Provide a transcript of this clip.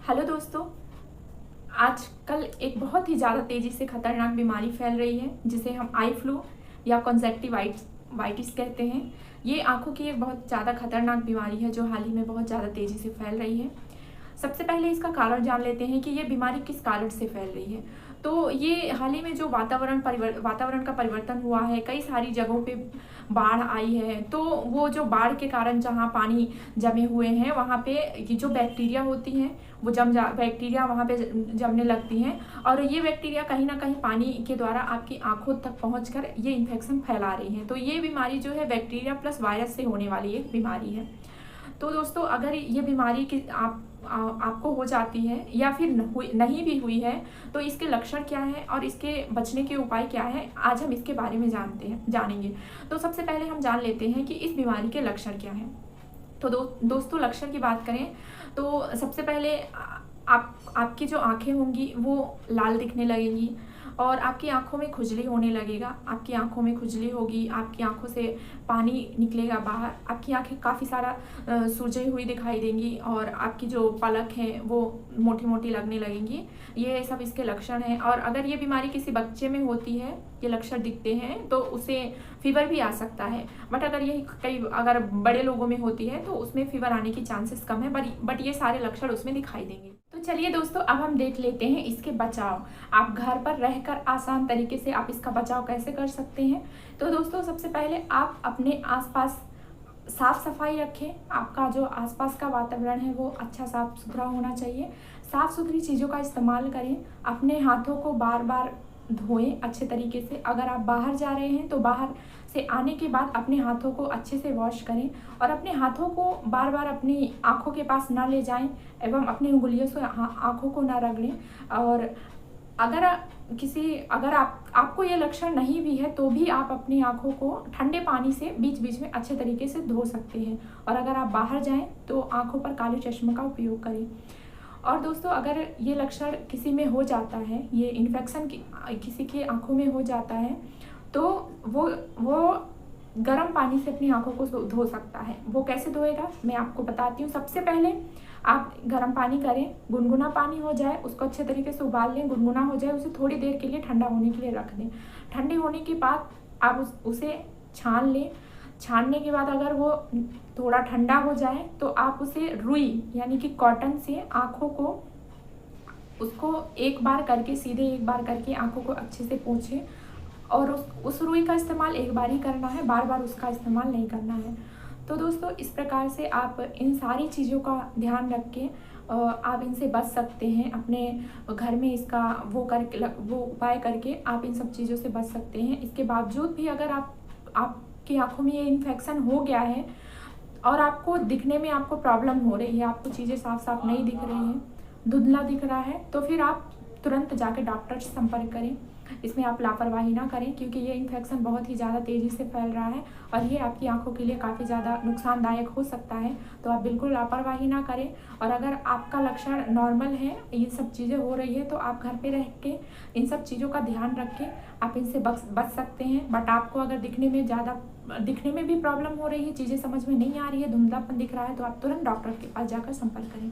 Hello दोस्तों। आजकल एक बहुत ही ज़्यादा तेज़ी से खतरनाक बीमारी फैल रही है जिसे हम आई फ्लू या कंजक्टिवाइटिस कहते हैं। ये आंखों की एक बहुत ज़्यादा खतरनाक बीमारी है जो हाल ही में बहुत ज़्यादा तेज़ी से फैल रही है। सबसे पहले इसका कारण जान लेते हैं कि ये बीमारी किस कारण से फैल रही है। तो ये हाल ही में जो वातावरण का परिवर्तन हुआ है, कई सारी जगहों पे बाढ़ आई है, तो वो जो बाढ़ के कारण जहाँ पानी जमे हुए हैं वहाँ पे ये जो बैक्टीरिया होती हैं वो बैक्टीरिया वहाँ पे जमने लगती हैं और ये बैक्टीरिया कहीं ना कहीं पानी के द्वारा आपकी आंखों तक पहुँचकर ये इन्फेक्शन फैला रही है। तो ये बीमारी जो है बैक्टीरिया प्लस वायरस से होने वाली एक बीमारी है। तो दोस्तों, अगर ये बीमारी की आपको हो जाती है या फिर नहीं भी हुई है तो इसके लक्षण क्या है और इसके बचने के उपाय क्या है, आज हम इसके बारे में जानेंगे। तो सबसे पहले हम जान लेते हैं कि इस बीमारी के लक्षण क्या हैं। तो दोस्तों, लक्षण की बात करें तो सबसे पहले आपकी जो आंखें होंगी वो लाल दिखने लगेंगी और आपकी आंखों में खुजली होने लगेगा। आपकी आंखों में खुजली होगी, आपकी आंखों से पानी निकलेगा बाहर, आपकी आंखें काफ़ी सारा सूजी हुई दिखाई देंगी और आपकी जो पलक है वो मोटी मोटी लगने लगेंगी। ये सब इसके लक्षण हैं। और अगर ये बीमारी किसी बच्चे में होती है, ये लक्षण दिखते हैं, तो उसे फीवर भी आ सकता है। बट अगर बड़े लोगों में होती है तो उसमें फीवर आने की चांसेस कम है, बट ये सारे लक्षण उसमें दिखाई देंगे। तो चलिए दोस्तों, अब हम देख लेते हैं इसके बचाव। आप घर पर रहकर आसान तरीके से आप इसका बचाव कैसे कर सकते हैं। तो दोस्तों, सबसे पहले आप अपने आसपास साफ सफाई रखें। आपका जो आसपास का वातावरण है वो अच्छा साफ सुथरा होना चाहिए। साफ सुथरी चीज़ों का इस्तेमाल करें। अपने हाथों को बार बार धोएं अच्छे तरीके से। अगर आप बाहर जा रहे हैं तो बाहर से आने के बाद अपने हाथों को अच्छे से वॉश करें और अपने हाथों को बार बार अपनी आँखों के पास ना ले जाएं एवं अपनी उंगलियों से आँखों को ना रगड़ें। और अगर आपको ये लक्षण नहीं भी है तो भी आप अपनी आँखों को ठंडे पानी से बीच बीच में अच्छे तरीके से धो सकते हैं। और अगर आप बाहर जाएं तो आँखों पर काले चश्मे का उपयोग करें। और दोस्तों, अगर ये लक्षण किसी में हो जाता है, ये इन्फेक्शन किसी की आंखों में हो जाता है, तो वो गर्म पानी से अपनी आंखों को धो सकता है। वो कैसे धोएगा मैं आपको बताती हूँ। सबसे पहले आप गर्म पानी करें, गुनगुना पानी हो जाए, उसको अच्छे तरीके से उबाल लें, गुनगुना हो जाए, उसे थोड़ी देर के लिए ठंडा होने के लिए रख दें। ठंडे होने के बाद आप उसे छान लें। छानने के बाद अगर वो थोड़ा ठंडा हो जाए तो आप उसे रुई यानी कि कॉटन से आँखों को उसको एक बार करके आँखों को अच्छे से पोंछें। और उस रुई का इस्तेमाल एक बार ही करना है, बार बार उसका इस्तेमाल नहीं करना है। तो दोस्तों, इस प्रकार से आप इन सारी चीज़ों का ध्यान रख के आप इनसे बच सकते हैं। अपने घर में इसका वो उपाय करके आप इन सब चीज़ों से बच सकते हैं। इसके बावजूद भी अगर आपकी आंखों में ये इन्फेक्शन हो गया है और आपको दिखने में आपको प्रॉब्लम हो रही है, आपको चीज़ें साफ साफ नहीं दिख रही हैं, धुंधला दिख रहा है, तो फिर आप तुरंत जाके डॉक्टर से संपर्क करें। इसमें आप लापरवाही ना करें क्योंकि ये इन्फेक्शन बहुत ही ज़्यादा तेज़ी से फैल रहा है और ये आपकी आंखों के लिए काफ़ी ज़्यादा नुकसानदायक हो सकता है। तो आप बिल्कुल लापरवाही ना करें। और अगर आपका लक्षण नॉर्मल है, ये सब चीज़ें हो रही है, तो आप घर पे रह के इन सब चीज़ों का ध्यान रख के आप इनसे बच सकते हैं। बट आपको अगर दिखने में भी प्रॉब्लम हो रही है, चीज़ें समझ में नहीं आ रही है, धुंधलापन दिख रहा है, तो आप तुरंत डॉक्टर के पास जाकर संपर्क करें।